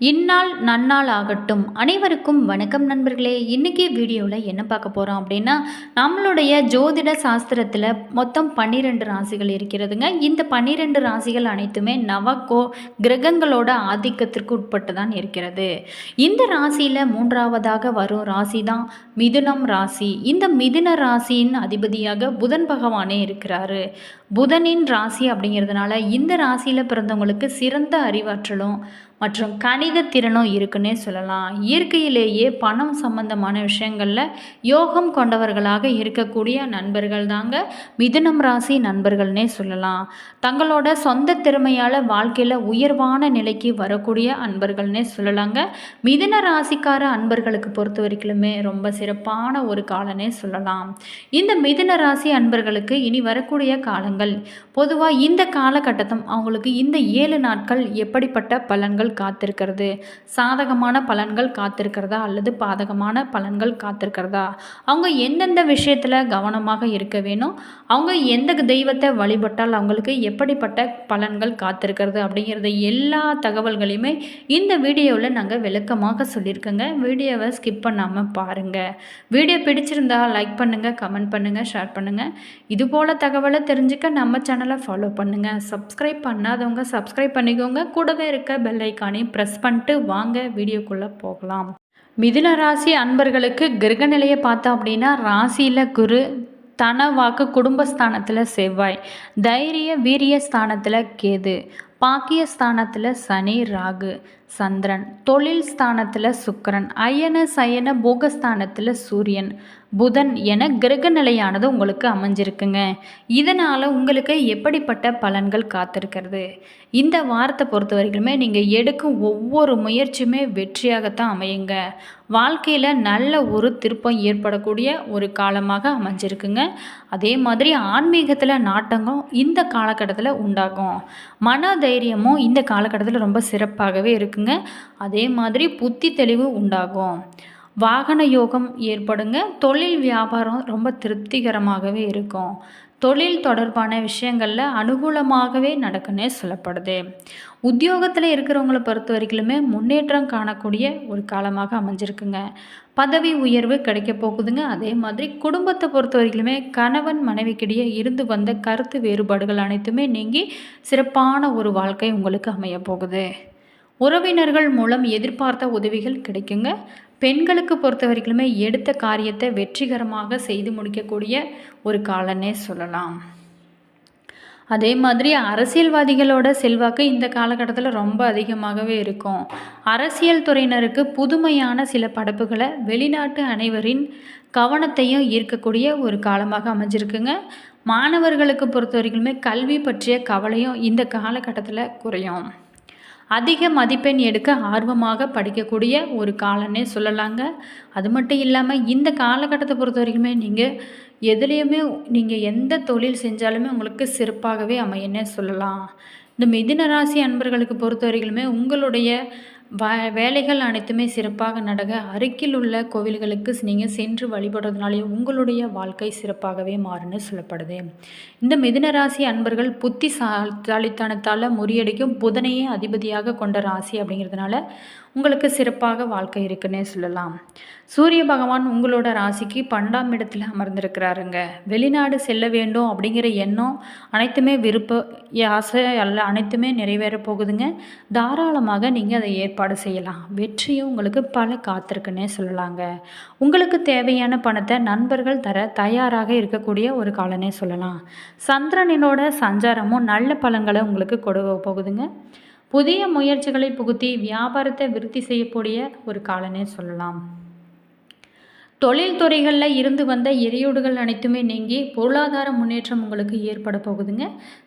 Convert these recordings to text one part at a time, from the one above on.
இந்நாள் நன்னாள் ஆகட்டும். அனைவருக்கும் வணக்கம் நண்பர்களே. இன்றைக்கி வீடியோவில் என்ன பார்க்க போகிறோம் அப்படின்னா, நம்மளுடைய ஜோதிட சாஸ்திரத்தில் மொத்தம் 12 ராசிகள் இருக்கிறதுங்க. இந்த 12 ராசிகள் அனைத்துமே கிரகங்களோட ஆதிக்கத்திற்கு உட்பட்டு தான் இருக்கிறது. இந்த ராசியில் மூன்றாவதாக வரும் ராசி தான் மிதுனம் ராசி. இந்த மிதுன ராசியின் அதிபதியாக புதன் பகவானே இருக்கிறாரு. புதனின் ராசி அப்படிங்கிறதுனால இந்த ராசியில் பிறந்தவங்களுக்கு சிறந்த அறிவாற்றலும் மற்றும் கணித திறனும் இருக்குன்னே சொல்லலாம். இயற்கையிலேயே பணம் சம்பந்தமான விஷயங்களில் யோகம் கொண்டவர்களாக இருக்கக்கூடிய நண்பர்கள் தாங்க மிதுனம் ராசி நண்பர்கள்னே சொல்லலாம். தங்களோட சொந்த திறமையால் வாழ்க்கையில் உயர்வான நிலைக்கு வரக்கூடிய அன்பர்கள்னே சொல்லலாங்க. மிதுன ராசிக்கார அன்பர்களுக்கு பொறுத்த வரைக்குமே ரொம்ப சிறப்பான ஒரு காலனே சொல்லலாம். இந்த மிதுன ராசி அன்பர்களுக்கு இனி வரக்கூடிய காலங்கள் பொதுவாக இந்த காலகட்டத்தும் அவங்களுக்கு இந்த 7 நாட்கள் எப்படிப்பட்ட பலன்கள் காத்திருக்கிறது, சாதகமான பலன்கள் காத்திருக்கிறதா அல்லது பாதகமான பலன்கள் காத்திருக்கிறதா, அவங்க எந்தெந்த விஷயத்தில் கவனமாக இருக்க வேணும், அவங்க எந்த தெய்வத்தை வழிபட்டால் அவங்களுக்கு எப்படிப்பட்ட பலன்கள் காத்திருக்கிறது அப்படிங்கிறது எல்லா தகவல்களையுமே இந்த வீடியோவில் நாங்கள் விளக்கமாக சொல்லியிருக்கோங்க. வீடியோவை ஸ்கிப் பண்ணாமல் பாருங்கள். வீடியோ பிடிச்சிருந்தா லைக் பண்ணுங்கள், கமெண்ட் பண்ணுங்கள், ஷேர் பண்ணுங்கள். இதுபோல் தகவலை தெரிஞ்சுக்க நம்ம சேனலை ஃபாலோ பண்ணுங்கள். சப்ஸ்கிரைப் பண்ணாதவங்க சப்ஸ்கிரைப் பண்ணிக்கோங்க. கூடவே இருக்க பெல் ஐக்கானையும் ப்ரெஸ் பண்ணிட்டு வாங்க வீடியோக்குள்ளே போகலாம். மிதுன ராசி அன்பர்களுக்கு கிரக நிலையை பார்த்தோம் அப்படின்னா, ராசியில் குரு, தன வாக்கு குடும்பஸ்தானத்தில் செவ்வாய், தைரிய வீரிய ஸ்தானத்தில் கேது, பாக்கிய ஸ்தானத்தில் சனி ராகு சந்திரன், தொழில் ஸ்தானத்தில் சுக்கிரன், அயன சயன போகஸ்தானத்தில் சூரியன், புதன் என கிரக நிலையானது உங்களுக்கு அமைஞ்சிருக்குங்க. இதனால் உங்களுக்கு எப்படிப்பட்ட பலன்கள் காத்திருக்கிறது, இந்த வாரத்தை பொறுத்த வரைக்குமே நீங்கள் எடுக்கும் ஒவ்வொரு முயற்சியுமே வெற்றியாகத்தான் அமையுங்க. வாழ்க்கையில் நல்ல ஒரு திருப்பம் ஏற்படக்கூடிய ஒரு காலமாக அமைஞ்சிருக்குங்க. அதே மாதிரி ஆன்மீகத்தில் நாட்டங்கும் இந்த காலகட்டத்தில் உண்டாகும். மன தைரியமும் இந்த காலகட்டத்தில் ரொம்ப சிறப்பாகவே இருக்குங்க. அதே மாதிரி புத்தி தெளிவு உண்டாகும். வாகன யோகம் ஏற்படுங்க. தொழில் வியாபாரம் ரொம்ப திருப்திகரமாகவே இருக்கும். தொழில் தொடர்பான விஷயங்களில் அனுகூலமாகவே நடக்குன்னே சொல்லப்படுது. உத்தியோகத்தில் இருக்கிறவங்கள பொறுத்த வரைக்குமே முன்னேற்றம் காணக்கூடிய ஒரு காலமாக அமைஞ்சிருக்குங்க. பதவி உயர்வு கிடைக்க போகுதுங்க. அதே மாதிரி குடும்பத்தை பொறுத்த வரைக்குமே கணவன் மனைவிக்கிடையே இருந்து வந்த கருத்து வேறுபாடுகள் அனைத்துமே நீங்கி சிறப்பான ஒரு வாழ்க்கை உங்களுக்கு அமைய போகுது. உறவினர்கள் மூலம் எதிர்பார்த்த உதவிகள் கிடைக்குங்க. பெண்களுக்கு பொறுத்த வரைக்குமே எடுத்த காரியத்தை வெற்றிகரமாக செய்து முடிக்கக்கூடிய ஒரு காலனே சொல்லலாம். அதே மாதிரி அரசியல்வாதிகளோட செல்வாக்கு இந்த காலகட்டத்தில் ரொம்ப அதிகமாகவே இருக்கும். அரசியல் துறையினருக்கு புதுமையான சில படைப்புகளை வெளிநாட்டு அனைவரின் கவனத்தையும் ஈர்க்கக்கூடிய ஒரு காலமாக அமைஞ்சிருக்குங்க. மாணவர்களுக்கு பொறுத்த வரைக்குமே கல்வி பற்றிய கவலையும் இந்த காலகட்டத்தில் குறையும். அதிக மதிப்பெண் எடுக்க ஆர்வமாக படிக்கக்கூடிய ஒரு காலன்னே சொல்லலாங்க. அது மட்டும் இல்லாமல் இந்த காலகட்டத்தை பொறுத்த வரைக்குமே நீங்கள் எந்த தொழில் செஞ்சாலுமே உங்களுக்கு சிறப்பாகவே அமையன்னே சொல்லலாம். இந்த மிதுன ராசி அன்பர்களுக்கு பொறுத்த வரைக்குமே உங்களுடைய வேலைகள் அனைத்துமே சிறப்பாக நடக்க அருகில் உள்ள கோவில்களுக்கு நீங்கள் சென்று வழிபடுறதுனாலே உங்களுடைய வாழ்க்கை சிறப்பாகவே மாறுன்னு சொல்லப்படுது. இந்த மிதுன ராசி அன்பர்கள் புத்திசாலித்தனத்தால் முறியடிக்கும் புதனையே அதிபதியாக கொண்ட ராசி அப்படிங்கிறதுனால உங்களுக்கு சிறப்பாக வாழ்க்கை இருக்குன்னே சொல்லலாம். சூரிய பகவான் உங்களோட ராசிக்கு 12ஆம் இடத்துல அமர்ந்திருக்கிறாருங்க. வெளிநாடு செல்ல வேண்டும் அப்படிங்கிற எண்ணம் அனைத்துமே ஆசை அனைத்துமே நிறைவேற போகுதுங்க. தாராளமாக நீங்கள் அதை ஏற்பாடு செய்யலாம். வெற்றியும் உங்களுக்கு பல காத்திருக்குன்னே சொல்லலாங்க. உங்களுக்கு தேவையான பணத்தை நண்பர்கள் தர தயாராக இருக்கக்கூடிய ஒரு காலனே சொல்லலாம். சந்திரனோட சஞ்சாரமும் நல்ல பலன்களை உங்களுக்கு கொடுக்க போகுதுங்க. புதிய முயற்சிகளை புகுத்தி வியாபாரத்தை விருத்தி செய்யக்கூடிய ஒரு காலனே சொல்லலாம். தொழில் துறைகளில் இருந்து வந்த இடையூறுகள் அனைத்துமே நீங்கி பொருளாதார முன்னேற்றம் உங்களுக்கு ஏற்பட போகுதுங்க.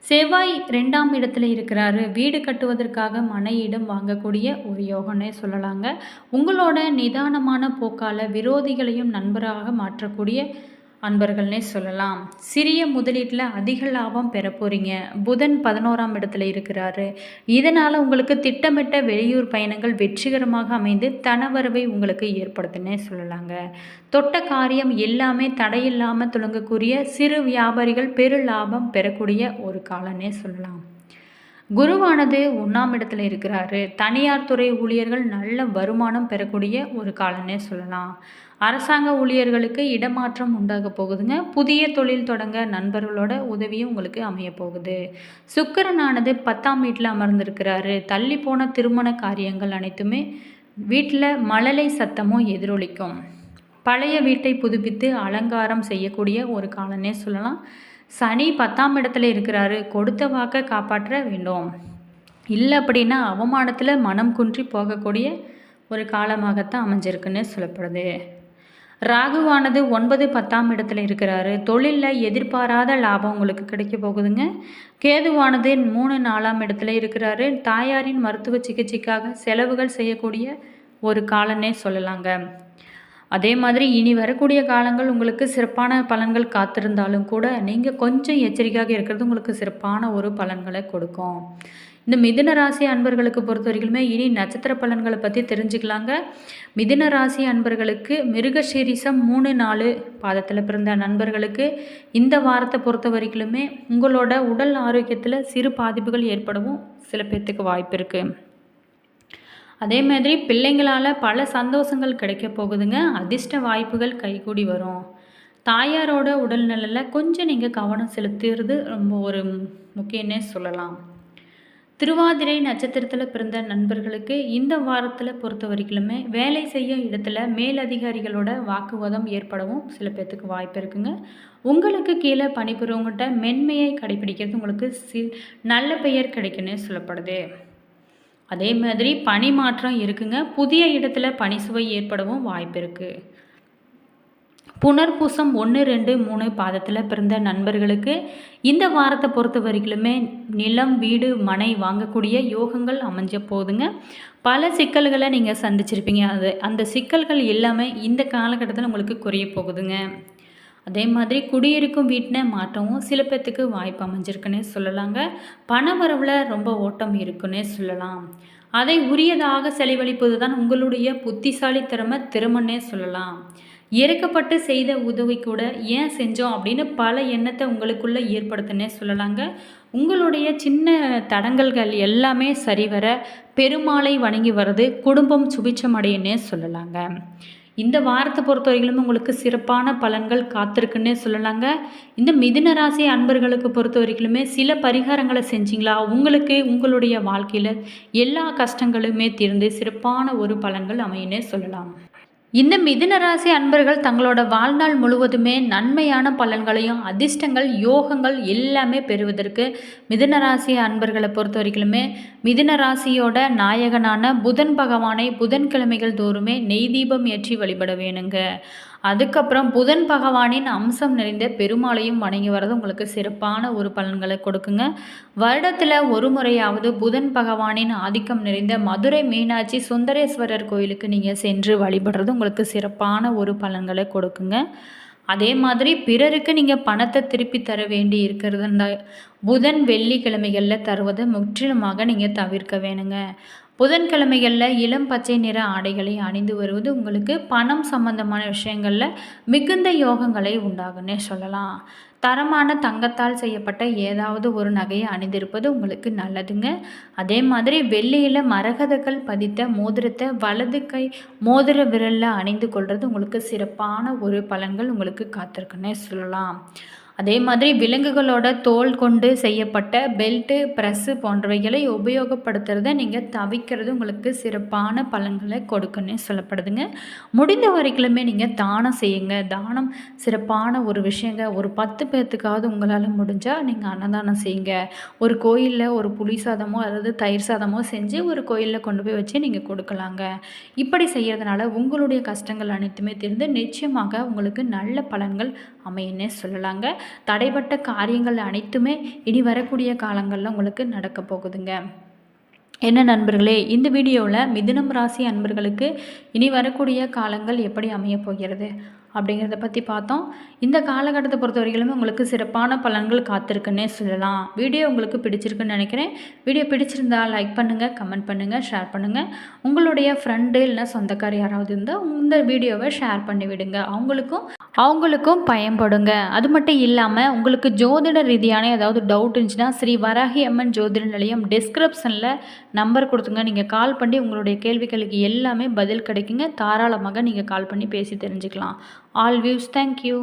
செவ்வாய் 2ஆம் இடத்துல இருக்கிறாரு. வீடு கட்டுவதற்காக மனை இடம் வாங்கக்கூடிய ஒரு யோகனே சொல்லலாங்க. உங்களோட நிதானமான போக்கால் விரோதிகளையும் நண்பராக மாற்றக்கூடிய அன்பர்கள்னே சொல்லலாம். சிறிய முதலீட்டில் அதிக லாபம் பெற போகிறீங்க. புதன் 11ஆம் இடத்துல இருக்கிறாரு. இதனால் உங்களுக்கு திட்டமிட்ட வெளியூர் பயணங்கள் வெற்றிகரமாக அமைந்து தனவரவை உங்களுக்கு ஏற்படுத்துன்னே சொல்லலாங்க. தொட்ட காரியம் எல்லாமே தடையில்லாமல் துளங்கக்கூடிய சிறு வியாபாரிகள் பெரு லாபம் பெறக்கூடிய ஒரு காலனே சொல்லலாம். குருவானது 1ஆம் இடத்துல இருக்கிறாரு. தனியார் துறை ஊழியர்கள் நல்ல வருமானம் பெறக்கூடிய ஒரு காலம்னே சொல்லலாம். அரசாங்க ஊழியர்களுக்கு இடமாற்றம் உண்டாக போகுதுங்க. புதிய தொழில் தொடங்க நண்பர்களோட உதவியும் உங்களுக்கு அமைய போகுது. சுக்கிரனானது 10ஆம் வீட்டில் அமர்ந்திருக்கிறாரு. தள்ளி போன திருமண காரியங்கள் அனைத்துமே வீட்டில் மழலை சத்தமும் எதிரொலிக்கும். பழைய வீட்டை புதுப்பித்து அலங்காரம் செய்யக்கூடிய ஒரு காலம்னே சொல்லலாம். சனி 10ஆம் இடத்துல இருக்கிறாரு. கொடுத்த வாக்கை காப்பாற்ற வேண்டும். இல்லை அப்படின்னா அவமானத்தில் மனம் குன்றி போகக்கூடிய ஒரு காலமாகத்தான் அமைஞ்சிருக்குன்னு சொல்லப்படுது. ராகுவானது 9, 10ஆம் இடத்துல இருக்கிறாரு. தொழிலில் எதிர்பாராத லாபம் உங்களுக்கு கிடைக்க போகுதுங்க. கேதுவானது 3, 4ஆம் இடத்துல இருக்கிறாரு. தாயாரின் மருத்துவ சிகிச்சைக்காக செலவுகள் செய்யக்கூடிய ஒரு காலன்னே சொல்லலாங்க. அதே மாதிரி இனி வரக்கூடிய காலங்கள் உங்களுக்கு சிறப்பான பலன்கள் காத்திருந்தாலும் கூட நீங்கள் கொஞ்சம் எச்சரிக்கையாக இருக்கிறது உங்களுக்கு சிறப்பான ஒரு பலன்களை கொடுக்கும். இந்த மிதுன ராசி அன்பர்களுக்கு பொறுத்த வரைக்குமே இனி நட்சத்திர பலன்களை பற்றி தெரிஞ்சுக்கலாங்க. மிதுன ராசி அன்பர்களுக்கு மிருகசீரிசம் 3, 4 பாதத்தில் பிறந்த நண்பர்களுக்கு இந்த வாரத்தை பொறுத்த வரைக்குமே உங்களோட உடல் ஆரோக்கியத்தில் சிறு பாதிப்புகள் ஏற்படவும் சில பேர்த்துக்கு வாய்ப்பு இருக்குது. அதே மாதிரி பிள்ளைங்களால் பல சந்தோஷங்கள் கிடைக்க போகுதுங்க. அதிர்ஷ்ட வாய்ப்புகள் கைகூடி வரும். தாயாரோட உடல்நலில் கொஞ்சம் நீங்கள் கவனம் செலுத்துறது ரொம்ப ஒரு முக்கியன்னே சொல்லலாம். திருவாதிரை நட்சத்திரத்தில் பிறந்த நண்பர்களுக்கு இந்த வாரத்தில் பொறுத்த வரைக்குமே வேலை செய்ய இடத்துல மேலதிகாரிகளோட வாக்குவாதம் ஏற்படவும் சில பேர்த்துக்கு வாய்ப்பு இருக்குங்க. உங்களுக்கு கீழே பணிபுரியவங்கள்ட்ட மென்மையை கடைபிடிக்கிறது உங்களுக்கு நல்ல பெயர் கிடைக்குன்னு சொல்லப்படுது. அதே மாதிரி பணி மாற்றம் இருக்குங்க. புதிய இடத்துல பணி சுவை ஏற்படவும் வாய்ப்பு இருக்குது. புனர்பூசம் 1, 2, 3 பாதத்தில் பிறந்த நண்பர்களுக்கு இந்த வாரத்தை பொறுத்த வரைக்குமே நிலம், வீடு, மனை வாங்கக்கூடிய யோகங்கள் அமைஞ்ச போதுங்க. பல சிக்கல்களை நீங்கள் சந்திச்சிருப்பீங்க. அந்த சிக்கல்கள் எல்லாமே இந்த காலகட்டத்தில் உங்களுக்கு குறைய போகுதுங்க. அதே மாதிரி குடியிருக்கும் வீட்டில் மாற்றவும் சில பேர்த்துக்கு வாய்ப்பு அமைஞ்சிருக்குன்னே சொல்லலாங்க. பண வரவில் ரொம்ப ஓட்டம் இருக்குன்னே சொல்லலாம். அதை உரியதாக செலவழிப்பது தான் உங்களுடைய புத்திசாலி திறமன்னே சொல்லலாம். இறக்கப்பட்டு செய்த உதவி கூட ஏன் செஞ்சோம் அப்படின்னு பல எண்ணத்தை உங்களுக்குள்ளே ஏற்படுத்தினே சொல்லலாங்க. உங்களுடைய சின்ன தடங்கல்கள் எல்லாமே சரிவர பெருமாளை வணங்கி வர்றது குடும்பம் சுபிட்சம் அடையன்னே சொல்லலாங்க. இந்த வாரத்தை பொறுத்த வரைக்கும் உங்களுக்கு சிறப்பான பலன்கள் காத்திருக்குன்னே சொல்லலாங்க. இந்த மிதுன ராசி அன்பர்களுக்கு பொறுத்த வரைக்குமே சில பரிகாரங்களை செஞ்சிங்களா உங்களுக்கு உங்களுடைய வாழ்க்கையில் எல்லா கஷ்டங்களுமே தீர்ந்து சிறப்பான ஒரு பலன்கள் அமையனே சொல்லலாம். இந்த மிதுன ராசி அன்பர்கள் தங்களோட வாழ்நாள் முழுவதுமே நன்மையான பலன்களையும் அதிர்ஷ்டங்கள் யோகங்கள் எல்லாமே பெறுவதற்கு மிதுன ராசி அன்பர்களை பொறுத்த வரைக்குமே மிதுன ராசியோட நாயகனான புதன் பகவானை புதன்கிழமைகள் தோறுமே நெய் தீபம் ஏற்றி வழிபட வேணுங்க. அதுக்கப்புறம் புதன் பகவானின் அம்சம் நிறைந்த பெருமாளையும் வணங்கி வர்றது உங்களுக்கு சிறப்பான ஒரு பலன்களை கொடுக்குங்க. வருடத்தில் ஒரு முறையாவது புதன் பகவானின் ஆதிக்கம் நிறைந்த மதுரை மீனாட்சி சுந்தரேஸ்வரர் கோயிலுக்கு நீங்கள் சென்று வழிபடுறது உங்களுக்கு சிறப்பான ஒரு பலன்களை கொடுக்குங்க. அதே மாதிரி பிறருக்கு நீங்கள் பணத்தை திருப்பி தர வேண்டி இருக்கிறது புதன் வெள்ளிக்கிழமைகளில் தருவதை முற்றிலுமாக நீங்கள் தவிர்க்க வேணுங்க. புதன்கிழமைகளில் இளம் பச்சை நிற ஆடைகளை அணிந்து வருவது உங்களுக்கு பணம் சம்பந்தமான விஷயங்களில் மிகுந்த யோகங்களை உண்டாகுன்னே சொல்லலாம். தரமான தங்கத்தால் செய்யப்பட்ட ஏதாவது ஒரு நகையை அணிந்திருப்பது உங்களுக்கு நல்லதுங்க. அதே மாதிரி வெள்ளியில் மரகதங்கள் பதித்த மோதிரத்தை வலது கை மோதிர விரலில் அணிந்து கொள்வது உங்களுக்கு சிறப்பான ஒரு பலன்கள் உங்களுக்கு காத்திருக்குன்னே சொல்லலாம். அதே மாதிரி விலங்குகளோட தோல் கொண்டு செய்யப்பட்ட பெல்ட்டு, ப்ரெஸ்ஸு போன்றவைகளை உபயோகப்படுத்துறதை நீங்கள் தவிர்க்கிறது உங்களுக்கு சிறப்பான பலன்களை கொடுக்குன்னு சொல்லப்படுதுங்க. முடிந்த வரைக்குமே நீங்கள் தானம் செய்யுங்க. தானம் சிறப்பான ஒரு விஷயங்க. ஒரு 10 பேர்த்துக்காவது உங்களால் முடிஞ்சால் நீங்கள் அன்னதானம் செய்யுங்க. ஒரு கோயிலில் ஒரு புளி சாதமோ அதாவது தயிர் சாதமோ செஞ்சு ஒரு கோயிலில் கொண்டு போய் வச்சு நீங்கள் கொடுக்கலாங்க. இப்படி செய்கிறதுனால உங்களுடைய கஷ்டங்கள் அனைத்துமே தீர்ந்து நிச்சயமாக உங்களுக்கு நல்ல பலன்கள் அமையன்னே சொல்லலாங்க. தடைப்பட்ட காரியங்கள் அனைத்துமே இனி வரக்கூடிய காலங்களில் உங்களுக்கு நடக்க போகுதுங்க. என்ன நண்பர்களே, இந்த வீடியோவில் மிதுனம் ராசி அன்பர்களுக்கு இனி வரக்கூடிய காலங்கள் எப்படி அமைய போகிறது அப்படிங்கிறத பற்றி பார்த்தோம். இந்த காலகட்டத்தை பொறுத்த வரையிலுமே உங்களுக்கு சிறப்பான பலன்கள் காத்திருக்குன்னே சொல்லலாம். வீடியோ உங்களுக்கு பிடிச்சிருக்குன்னு நினைக்கிறேன். வீடியோ பிடிச்சிருந்தா லைக் பண்ணுங்கள், கமெண்ட் பண்ணுங்கள், ஷேர் பண்ணுங்கள். உங்களுடைய ஃப்ரெண்டு இல்லைனா சொந்தக்கார் யாராவது இருந்தால் இந்த வீடியோவை ஷேர் பண்ணி விடுங்க. அவங்களுக்கும் பயன்படுங்க. அது மட்டும் இல்லாமல் உங்களுக்கு ஜோதிட ரீதியான ஏதாவது டவுட் இருந்துச்சுன்னா ஸ்ரீ வராகி அம்மன் ஜோதிட நிலையம் டிஸ்கிரிப்ஷனில் நம்பர் கொடுத்துங்க. நீங்கள் கால் பண்ணி உங்களுடைய கேள்விகளுக்கு எல்லாமே பதில் கிடைக்குங்க. தாராளமாக நீங்கள் கால் பண்ணி பேசி தெரிஞ்சுக்கலாம். All views, thank you.